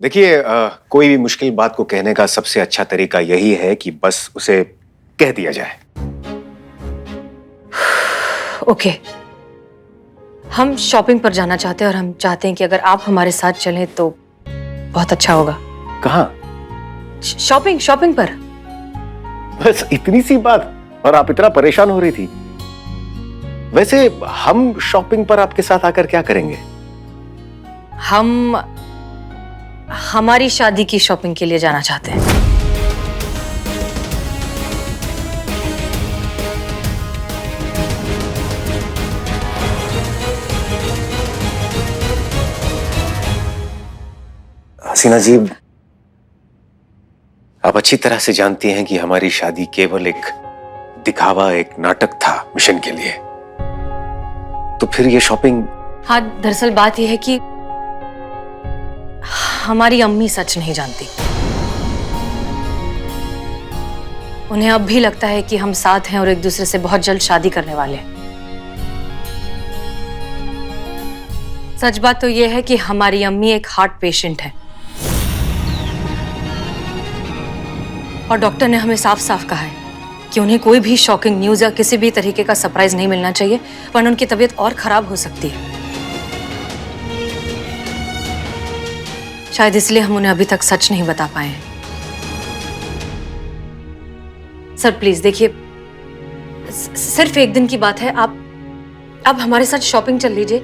देखिए, कोई भी मुश्किल बात को कहने का सबसे अच्छा तरीका यही है कि बस उसे कह दिया जाए। ओके, हम शॉपिंग पर जाना चाहते हैं और हम चाहते हैं कि अगर आप हमारे साथ चलें तो बहुत अच्छा होगा। कहाँ? शॉपिंग पर। बस इतनी सी बात और आप इतना परेशान हो रही थी। वैसे हम शॉपिंग पर आपके साथ आकर क्या करेंगे? हम हमारी शादी की शॉपिंग के लिए जाना चाहते हैं। हसीना जी, आप अच्छी तरह से जानती हैं कि हमारी शादी केवल एक दिखावा, एक नाटक था मिशन के लिए। तो फिर ये शॉपिंग? हाँ, दरअसल बात यह है कि हमारी अम्मी सच नहीं जानती। उन्हें अब भी लगता है कि हम साथ हैं और एक दूसरे से बहुत जल्द शादी करने वाले हैं। सच बात तो यह है कि हमारी अम्मी एक हार्ट पेशेंट है और डॉक्टर ने हमें साफ साफ कहा है कि उन्हें कोई भी शॉकिंग न्यूज या किसी भी तरीके का सरप्राइज नहीं मिलना चाहिए, वरना उनकी तबीयत और खराब हो सकती है। शायद इसलिए हम उन्हें अभी तक सच नहीं बता पाए हैं। सर प्लीज देखिए, सिर्फ एक दिन की बात है, आप अब हमारे साथ शॉपिंग चल लीजिए।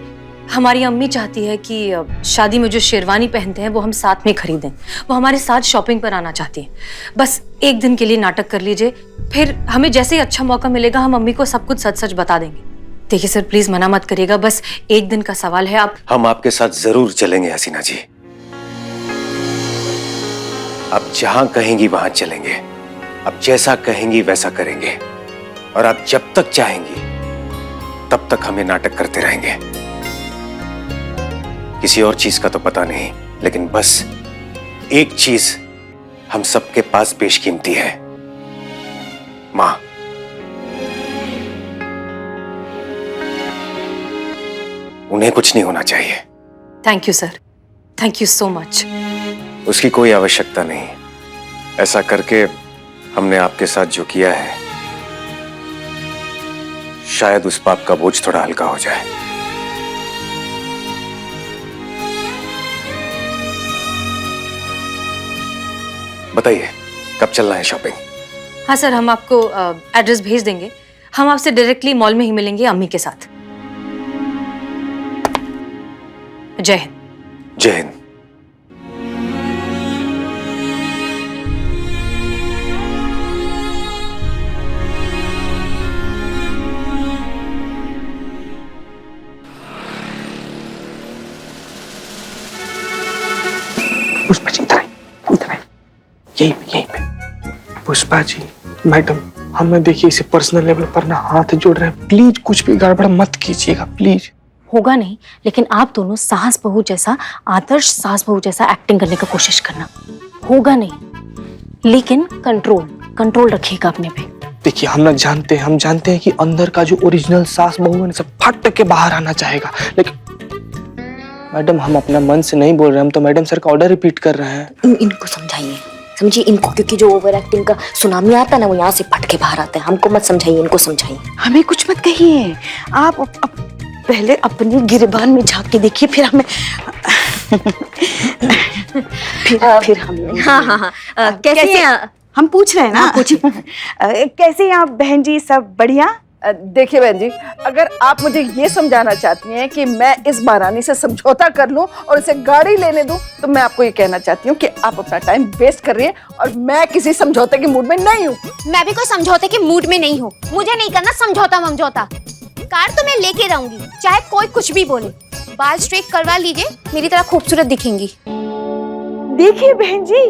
हमारी अम्मी चाहती है कि शादी में जो शेरवानी पहनते हैं वो हम साथ में खरीदें। वो हमारे साथ शॉपिंग पर आना चाहती है। बस एक दिन के लिए नाटक कर लीजिए, फिर हमें जैसे ही अच्छा मौका मिलेगा हम अम्मी को सब कुछ सच सच बता देंगे। देखिए सर प्लीज मना मत करिएगा, बस एक दिन का सवाल है। हम आपके साथ जरूर चलेंगे हसीना जी। आप जहां कहेंगी वहां चलेंगे, आप जैसा कहेंगी वैसा करेंगे, और आप जब तक चाहेंगी तब तक हमें नाटक करते रहेंगे। किसी और चीज का तो पता नहीं, लेकिन बस एक चीज हम सबके पास बेशकीमती है, मां। उन्हें कुछ नहीं होना चाहिए। Thank you sir, thank you so much. उसकी कोई आवश्यकता नहीं। ऐसा करके हमने आपके साथ जो किया है, शायद उस पाप का बोझ थोड़ा हल्का हो जाए। बताइए कब चलना है शॉपिंग? हाँ सर, हम आपको एड्रेस भेज देंगे। हम आपसे डायरेक्टली मॉल में ही मिलेंगे अम्मी के साथ। जय हिंद। जय हिंद। पुष्पा जी इधर आए, यहीं पे। पुष्पा जी, मैडम, हमें देखिए इसे पर्सनल लेवल पर ना हाथ जोड़ रहे हैं। प्लीज कुछ भी गड़बड़ मत कीजिएगा, प्लीज। होगा नहीं, लेकिन आप दोनों सास बहू जैसा, आदर्श सास बहू जैसा एक्टिंग करने का कोशिश करना। होगा नहीं, लेकिन कंट्रोल रखिएगा अपने पे। देखिए हम जानते हैं कि अंदर का जो ओरिजिनल सास बहू है सब फट के बाहर आना चाहेगा, लेकिन मैडम हम अपना मन से नहीं बोल रहे, हम तो मैडम सर का ऑर्डर रिपीट कर रहे हैं। इनको समझाइए इनको, क्योंकि जो ओवर एक्टिंग का सुनामी आता है ना वो यहाँ से फट के बाहर आता है। हमको मत समझाइए, इनको समझाइए। हमें कुछ मत कहिए, आप पहले अपनी गिरबान में झांक के देखिए, फिर हमें फिर हम। हाँ, कैसे हम पूछ रहे हैं ना? पूछिए। कैसे हैं आप बहन जी? सब बढ़िया? देखिए बहन जी, अगर आप मुझे ये समझाना चाहती हैं कि मैं इस महारानी से समझौता कर लूं और इसे गाड़ी लेने दूं, तो मैं आपको ये कहना चाहती हूँ कि आप अपना टाइम वेस्ट कर रही हैं और मैं किसी समझौते के मूड में नहीं हूँ। मैं भी कोई समझौते के मूड में नहीं हूँ। मुझे नहीं करना समझौता। कार तो मैं लेके रहूंगी, चाहे कोई कुछ भी बोले। बाल स्ट्रेट करवा लीजिए, मेरी तरह खूबसूरत दिखेंगी। देखिए बहन जी,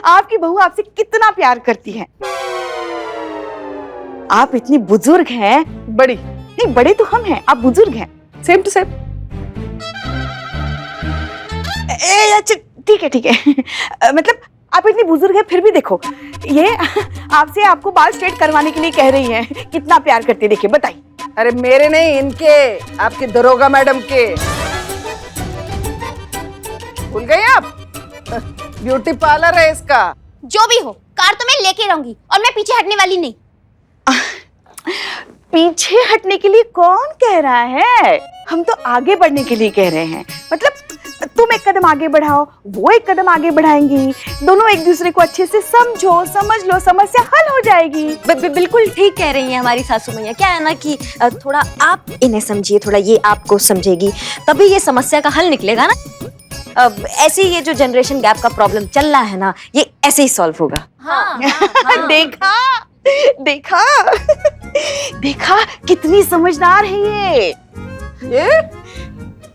आपकी बहू आपसे कितना प्यार करती है। आप इतनी बुजुर्ग हैं। बड़ी नहीं, बड़े तो हम हैं, आप बुजुर्ग हैं। Same to same. अच्छा ठीक है। मतलब आप इतनी बुजुर्ग हैं फिर भी देखो, ये आपसे आपको बाल स्ट्रेट करवाने के लिए कह रही हैं। कितना प्यार करती है, देखिए बताइए। अरे मेरे नहीं, इनके, आपके दरोगा मैडम के। भूल गए आप? ब्यूटी पार्लर है इसका। जो भी हो, कार तो मैं लेके रहूंगी और मैं पीछे हटने वाली नहीं। पीछे हटने के लिए कौन कह रहा है? हम तो आगे बढ़ने के लिए कह रहे हैं। मतलब तुम एक कदम आगे बढ़ाओ, वो एक कदम आगे बढ़ाएंगी, दोनों एक दूसरे को अच्छे से समझो, समझ लो, समस्या हल हो जाएगी। बिल्कुल ठीक कह रही हैं हमारी सासू मैया। क्या है ना कि थोड़ा आप इन्हें समझिए, थोड़ा ये आपको समझेगी, तभी ये समस्या का हल निकलेगा ना। ऐसे ही ये जो जनरेशन गैप का प्रॉब्लम चल रहा है ना, ये ऐसे ही सॉल्व होगा। हाँ। देखा देखा देखा कितनी समझदार है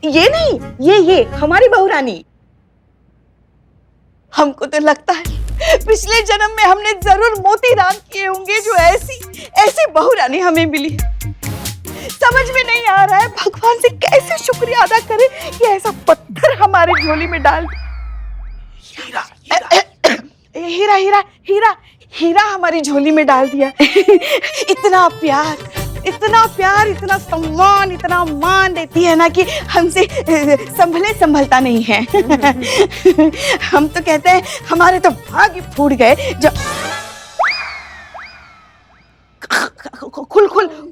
ये नहीं, ये हमारी बहू रानी। हमको तो लगता है पिछले जन्म में हमने जरूर मोती दान किए होंगे जो ऐसी बहू रानी हमें मिली। समझ में नहीं आ रहा है भगवान से कैसे शुक्रिया अदा करें कि ऐसा पत्थर हमारे झोली में डाल। हीरा हीरा हीरा हीरा हमारी झोली में डाल दिया। इतना प्यार, इतना सम्मान, इतना मान देती है ना कि हमसे संभलता नहीं है। हम तो कहते हैं हमारे तो भाग्य फूट गए जो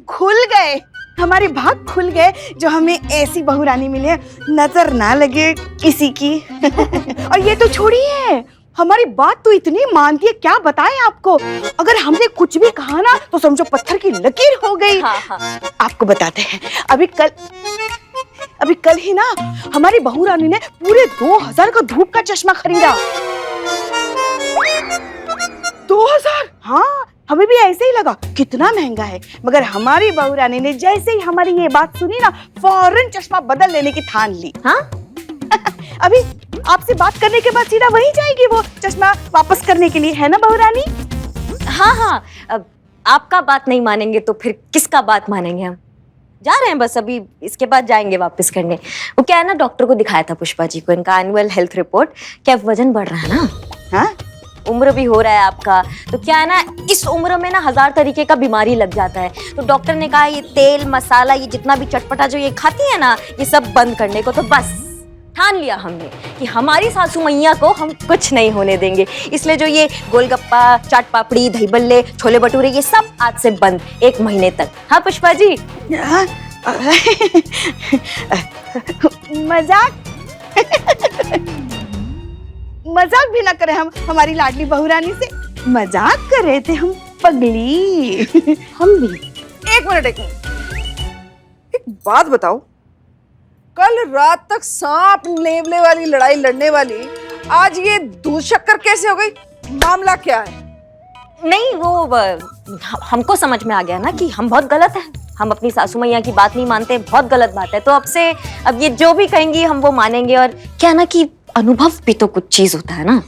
खुल गए, हमारे भाग खुल गए जो हमें ऐसी बहू रानी मिले, नजर ना लगे किसी की। और ये तो छोड़िए, हमारी बात तो इतनी मानती है, क्या बताएं आपको। अगर हमने कुछ भी कहा ना तो समझो पत्थर की लकीर हो गई। हाँ। आपको बताते हैं, अभी कल ही ना हमारी बहू रानी ने पूरे 2000 का धूप का चश्मा खरीदा। 2000? हाँ, हमें भी ऐसे ही लगा कितना महंगा है, मगर हमारी बहू रानी ने जैसे ही हमारी ये बात सुनी ना, फौरन चश्मा बदल लेने की ठान ली। हाँ? अभी आपसे बात करने के बाद सीधा वहीं जाएगी वो चश्मा वापस करने के लिए, है ना बहू रानी? हाँ। अब आपका बात नहीं मानेंगे तो फिर किसका बात मानेंगे हम? जा रहे हैं बस, अभी इसके बाद जाएंगे वापस करने। वो क्या है ना, डॉक्टर को दिखाया था पुष्पा जी को, इनका एनुअल हेल्थ रिपोर्ट। क्या वजन बढ़ रहा है ना? हाँ? उम्र भी हो रहा है आपका, तो क्या है ना, इस उम्र में ना 1000 तरीके का बीमारी लग जाता है। तो डॉक्टर ने कहा ये तेल मसाला, ये जितना भी चटपटा जो ये खाती है ना, ये सब बंद करने को। तो बस ठान लिया हमने कि हमारी सासू मैया को हम कुछ नहीं होने देंगे। इसलिए जो ये गोलगप्पा, चाट पापड़ी, दही बल्ले, छोले भटूरे, ये सब आज से बंद 1 महीने तक। हाँ पुष्पा जी? मजाक भी ना करें हम हमारी लाडली बहू रानी से। मजाक कर रहे थे हम, पगली। हम भी। एक मिनट, एक बात बताओ, कल रात तक सांप नेवले वाली लड़ाई लड़ने वाली आज ये दूध शक्कर कैसे हो गई? मामला क्या है? नहीं, वो हमको समझ में आ गया ना कि हम बहुत गलत हैं। हम अपनी सासू मैया की बात नहीं मानते, बहुत गलत बात है। तो अब ये जो भी कहेंगी हम वो मानेंगे। और क्या ना कि अनुभव भी तो कुछ चीज होता है ना।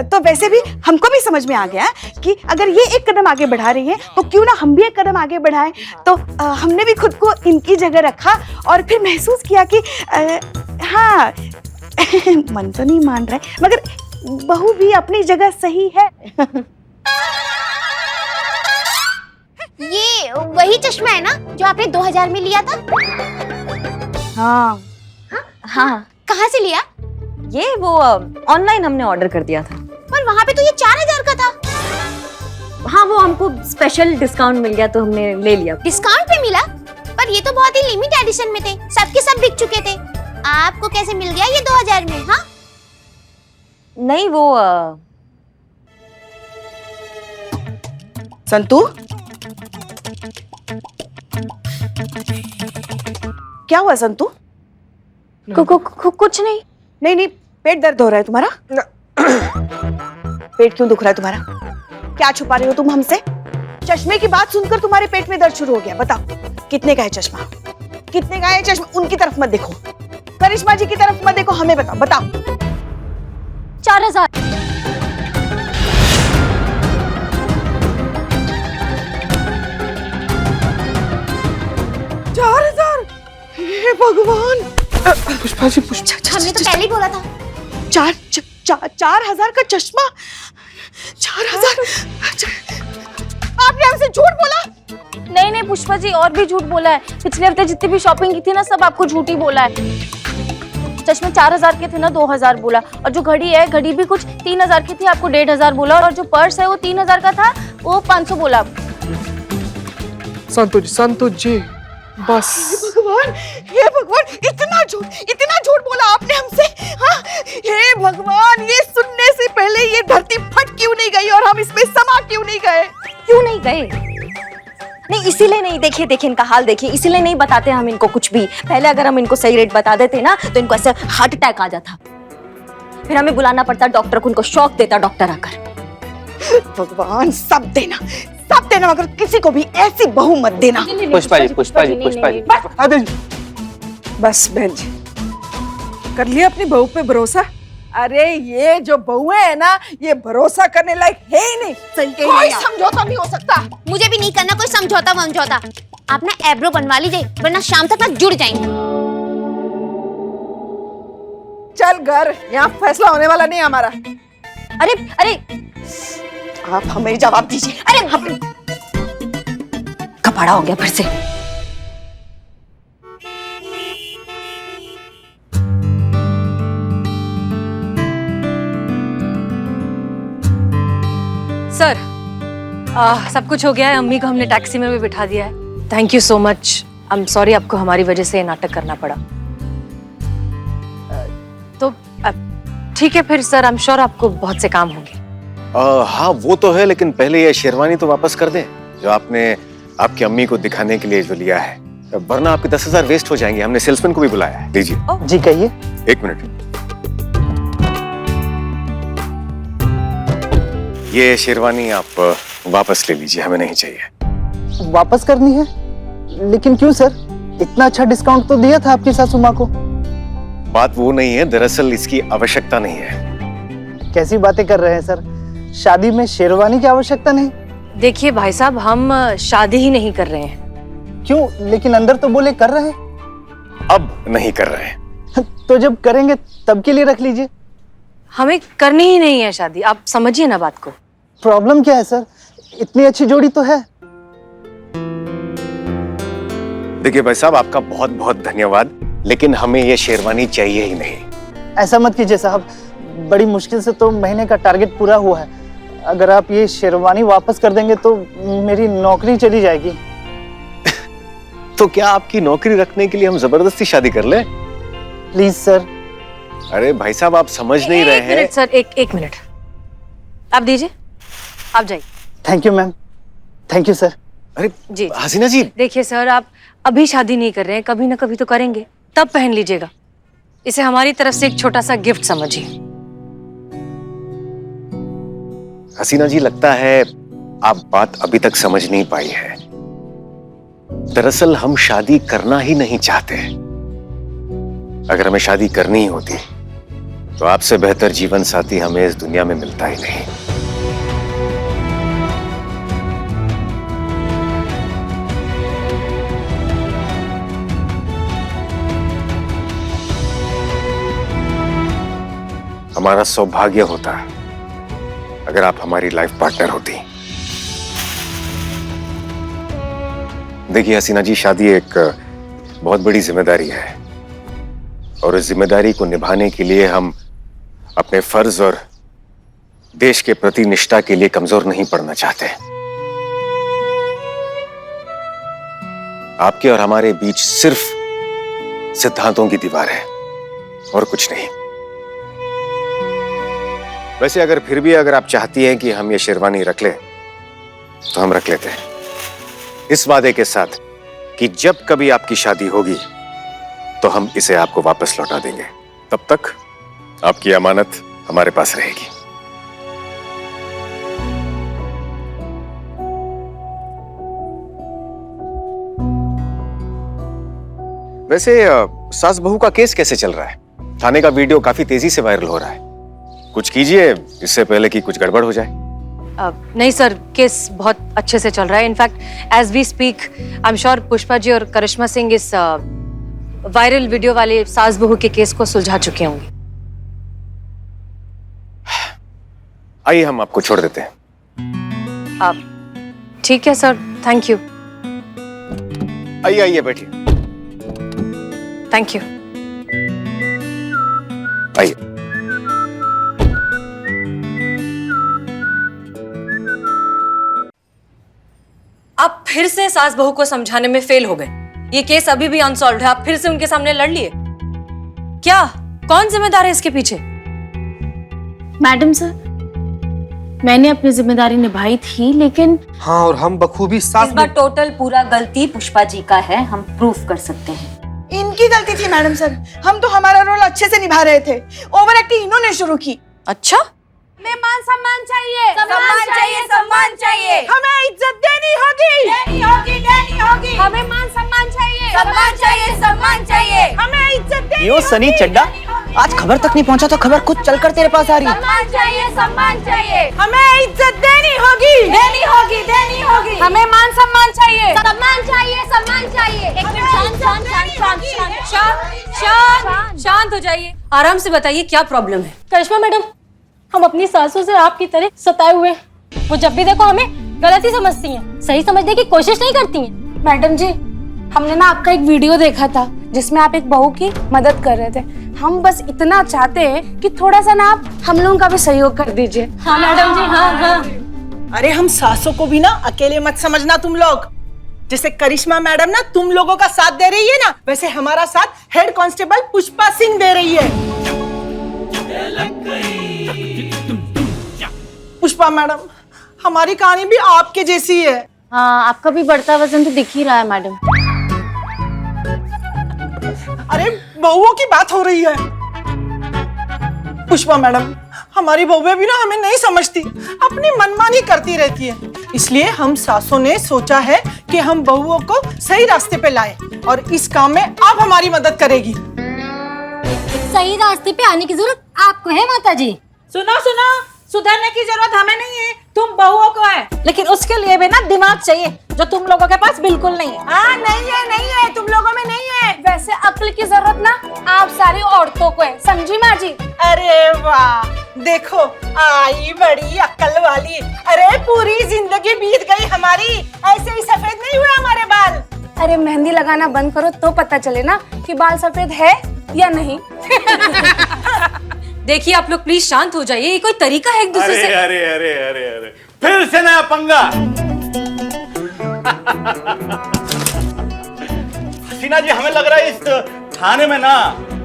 तो वैसे भी हमको भी समझ में आ गया कि अगर ये एक कदम आगे बढ़ा रही है तो क्यों ना हम भी एक कदम आगे बढ़ाएं। तो हमने भी खुद को इनकी जगह रखा और फिर महसूस किया कि हाँ, मन तो नहीं मान रहा है मगर बहू भी अपनी जगह सही है। ये वही चश्मा है ना जो आपने 2000 में लिया था? हाँ हाँ। कहाँ से लिया? ये वो ऑनलाइन हमने ऑर्डर कर दिया था। पर वहाँ पे तो ये 4000 का था। हाँ, वो हमको स्पेशल डिस्काउंट मिल गया तो हमने ले लिया। डिस्काउंट पे मिला? पर ये तो बहुत ही लिमिट एडिशन में थे, सबके सब बिक चुके थे। आपको कैसे मिल गया ये 2000 में? हाँ नहीं, वो संतू, क्या हुआ संतू? कुछ नहीं। नहीं, पेट दर्द हो रहा है तुम्हारा? पेट क्यों दुख रहा है तुम्हारा? क्या छुपा रहे हो तुम हमसे? चश्मे की बात सुनकर तुम्हारे पेट में दर्द शुरू हो गया। बताओ कितने का है चश्मा? कितने का है चश्मा? उनकी तरफ मत देखो, करिश्मा जी की तरफ मत देखो, हमें बताओ। 4000। 4000? हे भगवान! पुष्पा जी, पुष्पा, हमने तो पहले ही बोला था। 4000 का चश्मा? 4000? आपने हमसे झूठ बोला? नहीं पुष्पा जी, और भी झूठ बोला है। पिछले हफ्ते जितनी भी शॉपिंग की थी ना, सब आपको झूठ ही बोला है। चश्मे 4000 के थे ना, 2000 बोला। और जो घड़ी है, घड़ी भी कुछ 3000 की थी, आपको 1500 बोला। और जो पर्स है वो 3000 का था, वो 500 बोला। संतोष जी बस। हे भगवान, इतना झूठ बोला आपने हमसे। हाँ, हे भगवान, ये सुनने से पहले ये धरती फट क्यों नहीं गई और हम इसमें समा क्यों नहीं गए? क्यों नहीं गए? नहीं, इसीलिए नहीं। देखिए इनका हाल देखिए, इसीलिए नहीं बताते हम इनको कुछ भी। पहले अगर हम इनको सही रेट बता देते ना तो इनको ऐसे हार्ट अटैक आ जाता, फिर हमें बुलाना पड़ता डॉक्टर को, उनको शॉक देता डॉक्टर आकर। भगवान, सब देना मगर किसी को भी ऐसी बहू मत देना। पुष्पा जी। बस बहन जी, कर लिया अपनी बहू पे भरोसा। अरे ये जो बहुएं है ना, ये भरोसा करने लायक है ही नहीं। कोई समझौता नहीं हो सकता। मुझे भी नहीं करना कोई समझौता। आप ना एब्रो बनवा लीजिए, वरना शाम तक ना जुड़ जाएंगे। चल घर, यहाँ फैसला होने वाला नहीं हमारा। अरे आप हमें जवाब दीजिए। अरे हम कपड़ा हो गया फिर से। सर, सब कुछ हो गया है। अम्मी को हमने टैक्सी में भी बिठा दिया है। Thank you so much. I am sorry आपको हमारी वजह से ये नाटक करना पड़ा। तो ठीक है फिर सर, आई एम श्योर आपको बहुत से काम होंगे। हाँ वो तो है, लेकिन पहले ये शेरवानी तो वापस कर दें जो आपने आपकी अम्मी को दिखाने के लिए जो लिया है, वरना आपके 10,000 वेस्ट हो जाएंगे। हमने सेल्समैन को भी बुलाया है। लीजिए। जी कहिए। 1 मिनट। ये शेरवानी आप वापस ले लीजिए, हमें नहीं चाहिए। वापस करनी है? लेकिन क्यों सर? इतना अच्छा डिस्काउंट तो दिया था आपकी सासू माँ को। बात वो नहीं है, दरअसल इसकी आवश्यकता नहीं है। कैसी बातें कर रहे हैं सर? शादी में शेरवानी की आवश्यकता नहीं? देखिए भाई साहब, हम शादी ही नहीं कर रहे हैं। क्यों? लेकिन अंदर तो बोले कर रहे हैं। अब नहीं कर रहे हैं। तो जब करेंगे तब के लिए रख लीजिए। हमें करनी ही नहीं है शादी, आप समझिए ना बात को। प्रॉब्लम क्या है सर? इतनी अच्छी जोड़ी तो है। देखिए भाई साहब, आपका बहुत बहुत धन्यवाद, लेकिन हमें ये शेरवानी चाहिए ही नहीं। ऐसा मत कीजिए साहब, बड़ी मुश्किल से तो महीने का टारगेट पूरा हुआ है। अगर आप ये शेरवानी वापस कर देंगे तो मेरी नौकरी चली जाएगी। तो क्या आपकी नौकरी रखने के लिए हम जबरदस्ती शादी कर लें? Please sir. अरे भाई साहब, आप समझ नहीं रहे हैं। मिनट सर, एक मिनट आप दीजिए, आप जाइए। Thank you ma'am, thank you sir. अरे जी हसीना जी, देखिए सर, आप अभी शादी नहीं कर रहे हैं, कभी ना कभी तो करेंगे, तब पहन लीजिएगा। इसे हमारी तरफ से एक छोटा सा गिफ्ट समझिए। हसीना जी, लगता है आप बात अभी तक समझ नहीं पाई है। दरअसल हम शादी करना ही नहीं चाहते। अगर हमें शादी करनी ही होती तो आपसे बेहतर जीवन साथी हमें इस दुनिया में मिलता ही नहीं। हमारा सौभाग्य होता अगर आप हमारी लाइफ पार्टनर होती। देखिए हसीना जी, शादी एक बहुत बड़ी जिम्मेदारी है और इस जिम्मेदारी को निभाने के लिए हम अपने फर्ज और देश के प्रति निष्ठा के लिए कमजोर नहीं पड़ना चाहते। आपके और हमारे बीच सिर्फ सिद्धांतों की दीवार है और कुछ नहीं। वैसे अगर आप चाहती हैं कि हम ये शेरवानी रख लें तो हम रख लेते हैं, इस वादे के साथ कि जब कभी आपकी शादी होगी तो हम इसे आपको वापस लौटा देंगे। तब तक आपकी अमानत हमारे पास रहेगी। वैसे सास बहू का केस कैसे चल रहा है? थाने का वीडियो काफी तेजी से वायरल हो रहा है। कुछ कीजिए इससे पहले कि कुछ गड़बड़ हो जाए। नहीं सर, केस बहुत अच्छे से चल रहा है। In fact as we speak I am sure Pushpa ji और करिश्मा सिंह इस वायरल वीडियो वाले सास बहू के केस को सुलझा चुके होंगे। आइए हम आपको छोड़ देते हैं। आप ठीक है सर, थैंक यू। आइए बैठिए। Thank you. आइए। आप फिर से सास बहू को समझाने में फेल हो गए। ये केस अभी भी अनसॉल्व्ड है। आप फिर से उनके सामने लड़ लिए। क्या, कौन जिम्मेदार है इसके पीछे? मैडम सर, मैंने अपनी जिम्मेदारी निभाई थी, लेकिन हाँ, और हम बखूबी सास इस बार टोटल पूरा गलती पुष्पा जी का है, हम प्रूफ कर सकते हैं। इनकी गलती थी मैडम सर, हम तो हमारा रोल अच्छे से निभा रहे थे, ओवर एक्टिंग इन्होंने शुरू की। अच्छा, हमें मान सम्मान चाहिए, सम्मान चाहिए, सम्मान चाहिए। हमें इज्जत देनी होगी, देनी होगी, देनी होगी। हमें मान सम्मान चाहिए, सम्मान चाहिए, सम्मान चाहिए। हमें इज्जत देनी यो सनी चड्डा, आज खबर तक नहीं पहुंचा तो खबर खुद चलकर तेरे पास आ रही है। सम्मान चाहिए, सम्मान चाहिए। हमें इज्जत देनी होगी, देनी होगी, देनी होगी। हमें मान सम्मान चाहिए, सम्मान चाहिए, सम्मान चाहिए। एक मिनट, शांत शांत शांत शांत शांत शांत शांत शांत हो जाइए। आराम से बताइए क्या प्रॉब्लम है। करिश्मा मैडम, हम अपनी सासों से आपकी तरह सताए हुए हैं। वो जब भी देखो हमें गलत ही समझती हैं, सही समझने की कोशिश नहीं करती हैं। मैडम जी, हमने ना आपका एक वीडियो देखा था जिसमें आप एक बहू की मदद कर रहे थे। हम बस इतना चाहते हैं कि थोड़ा सा ना आप हम लोगों का भी सहयोग कर दीजिए। हाँ मैडम जी, हाँ हाँ। अरे हम सासों को भी ना अकेले मत समझना तुम लोग। जैसे करिश्मा मैडम ना तुम लोगों का साथ दे रही है ना, वैसे हमारा साथ हेड कांस्टेबल पुष्पा सिंह दे रही है। पुष्पा मैडम, हमारी कहानी भी आपके जैसी है। हाँ, आपका भी बढ़ता वजन तो दिख ही रहा है मैडम। अरे बहुओं की बात हो रही है। पुष्पा मैडम, हमारी बहुएं भी ना हमें नहीं समझती, अपनी मनमानी करती रहती है। इसलिए हम सासों ने सोचा है कि हम बहुओं को सही रास्ते पे लाएं और इस काम में आप हमारी मदद करेगी। सही रास्ते पे आने की जरूरत आपको है माता जी। सुनो सुनो, सुधरने की जरूरत हमें नहीं है, तुम बहुओं को है। लेकिन उसके लिए भी ना दिमाग चाहिए, जो तुम लोगों के पास बिल्कुल नहीं है। हाँ, नहीं है, तुम लोगों में नहीं है। वैसे अक्ल की जरूरत ना आप सारी औरतों को है, समझी माँ जी? अरे वाह, देखो आई बड़ी अक्ल वाली। अरे पूरी जिंदगी बीत गई हमारी, ऐसे ही सफेद नहीं हुए हमारे बाल। अरे मेहंदी लगाना बंद करो तो पता चले ना कि बाल सफेद है या नहीं। देखिए आप लोग प्लीज शांत हो जाइए। ये कोई तरीका है एक दूसरे से? अरे अरे अरे अरे फिर से नया पंगा। हसीना जी, हमें लग रहा है इस थाने में ना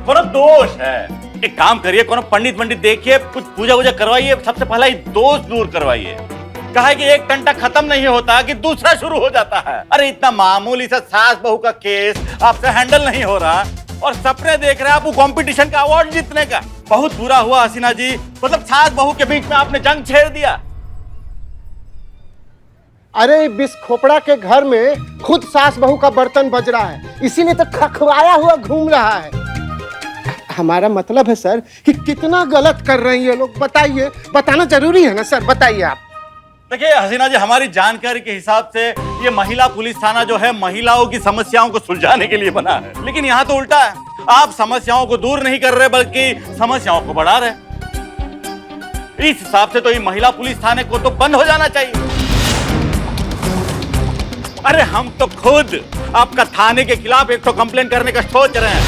कोनो दोष है। एक काम करिए, कोनो पंडित देखिए, कुछ पूजा वूजा करवाइए, सबसे पहला ही दोष दूर करवाइए। कहा है कि एक टंटा खत्म नहीं होता कि दूसरा शुरू हो जाता है। अरे इतना मामूली सा सास बहू का केस आपसे हैंडल नहीं हो रहा और सपने देख रहे हैं आप वो कंपटीशन का अवार्ड जीतने का। बहुत बुरा हुआ हसीना जी, मतलब सास बहू के बीच में आपने जंग छेड़ दिया। अरे बिस खोपड़ा के घर में खुद सास बहू का बर्तन बज रहा है, इसीलिए तो खखवाया हुआ घूम रहा है। हमारा मतलब है सर कि कितना गलत कर रही है लोग, बताइए, बताना जरूरी है ना सर, बताइए आप। देखिए हसीना जी, हमारी जानकारी के हिसाब से ये महिला पुलिस थाना जो है महिलाओं की समस्याओं को सुलझाने के लिए बना है, लेकिन यहाँ तो उल्टा है। आप समस्याओं को दूर नहीं कर रहे बल्कि समस्याओं को बढ़ा रहे। इस हिसाब से तो ये महिला पुलिस थाने को तो बंद हो जाना चाहिए। अरे हम तो खुद आपका थाने के खिलाफ एक तो कंप्लेन करने का सोच रहे हैं।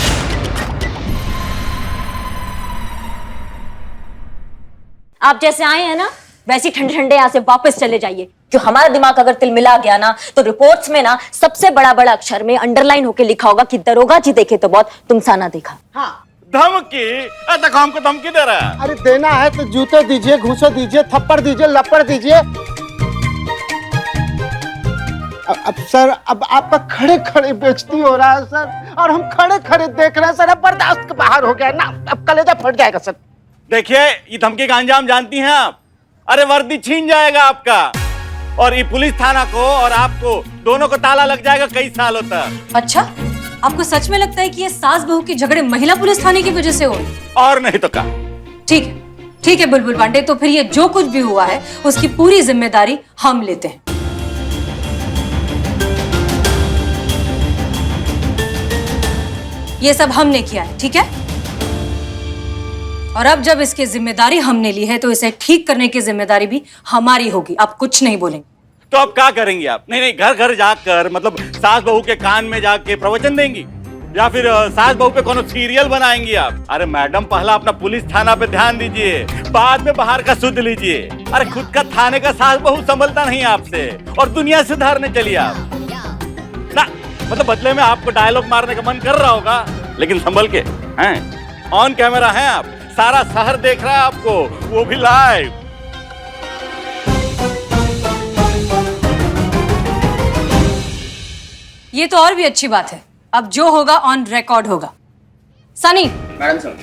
आप जैसे आए हैं ना, वैसे ठंडे ठंडे यहाँ से वापस चले जाइए। जो हमारा दिमाग अगर तिलमिला गया ना, तो रिपोर्ट्स में ना सबसे बड़ा बड़ा अक्षर में अंडरलाइन होके लिखा होगा कि दरोगा जी देखे तो बहुत, तुमसा ना देखा। हाँ, धमकी? तक हमको धमकी दे रहा है? अरे देना है तो जूते दीजिए, घूंसे दीजिए, थप्पड़ दीजिए, लपड़ दीजिए। अब सर, अब आपका खड़े खड़े बेइज्जती हो रहा है सर, और हम खड़े खड़े देख रहे हैं सर। अब बर्दाश्त के बाहर हो गया ना, अब कलेजा फट जाएगा सर। देखिए, ये धमकी का अंजाम जानती हैं आप? अरे वर्दी छीन जाएगा आपका, और ये पुलिस थाना को और आपको दोनों को ताला लग जाएगा कई सालों तक। अच्छा, आपको सच में लगता है कि ये सास बहू के झगड़े महिला पुलिस थाने की वजह से हो? और नहीं तो क्या। ठीक है बुलबुल पांडे, तो फिर ये जो कुछ भी हुआ है उसकी पूरी जिम्मेदारी हम लेते हैं। ये सब हमने किया है, ठीक है? और अब जब इसकी जिम्मेदारी हमने ली है तो इसे ठीक करने की जिम्मेदारी भी हमारी होगी। आप कुछ नहीं बोलेंगे तो अब क्या करेंगे आप? नहीं, घर घर जाकर मतलब सास बहू के कान में जाके प्रवचन देंगी? या फिर सास बहू पे कोनो सीरियल बनाएंगी आप? अरे मैडम, पहला अपना पुलिस थाना पे ध्यान दीजिए, बाद में बाहर का सुध लीजिए। अरे खुद का थाने का सास बहू संभलता नहीं आपसे, और दुनिया सुधारने चलिए आप ना। मतलब बदले में आपको डायलॉग मारने का मन कर रहा होगा, लेकिन संभल के हैं। ऑन कैमरा हैं आप, सारा शहर देख रहा है आपको, वो भी लाइव। ये तो और भी अच्छी बात है, अब जो होगा ऑन रिकॉर्ड होगा। सनी मैडम सर,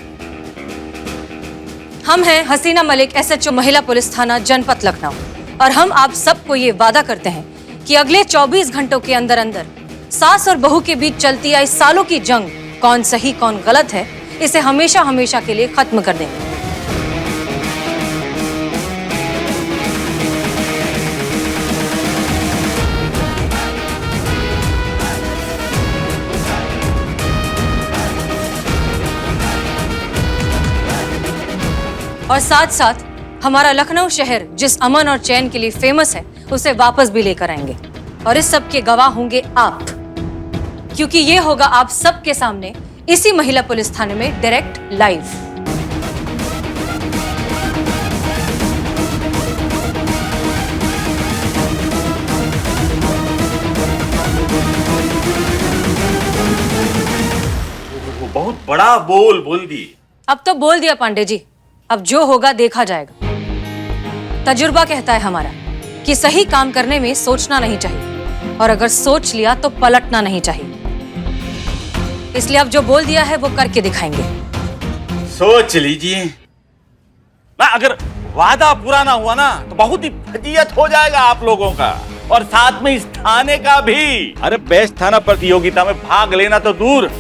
हम हैं हसीना मलिक, SHO महिला पुलिस थाना जनपद लखनऊ, और हम आप सबको ये वादा करते हैं कि अगले 24 घंटों के अंदर अंदर सास और बहू के बीच चलती आई सालों की जंग, कौन सही कौन गलत है, इसे हमेशा हमेशा के लिए खत्म कर देंगे। और साथ साथ हमारा लखनऊ शहर जिस अमन और चैन के लिए फेमस है, उसे वापस भी लेकर आएंगे। और इस सब के गवाह होंगे आप, क्योंकि ये होगा आप सबके सामने इसी महिला पुलिस थाने में डायरेक्ट लाइव। बहुत बड़ा बोल दी। अब तो बोल दिया पांडे जी, अब जो होगा देखा जाएगा। तजुर्बा कहता है हमारा कि सही काम करने में सोचना नहीं चाहिए, और अगर सोच लिया तो पलटना नहीं चाहिए। इसलिए अब जो बोल दिया है वो करके दिखाएंगे। सोच लीजिए ना, अगर वादा पूरा ना हुआ ना तो बहुत ही फजीयत हो जाएगा आप लोगों का, और साथ में इस थाने का भी। अरे बेस्ट थाना प्रतियोगिता में भाग लेना तो दूर,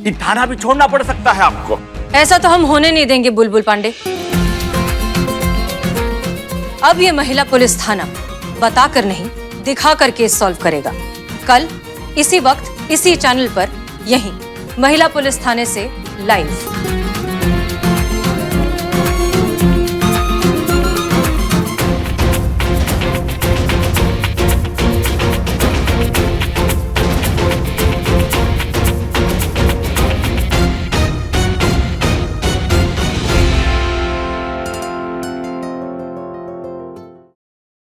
ये थाना भी छोड़ना पड़ सकता है आपको। ऐसा तो हम होने नहीं देंगे बुलबुल पांडे। अब ये महिला पुलिस थाना बताकर नहीं, दिखाकर केस सॉल्व करेगा। कल इसी वक्त इसी चैनल पर, यहीं महिला पुलिस थाने से लाइव।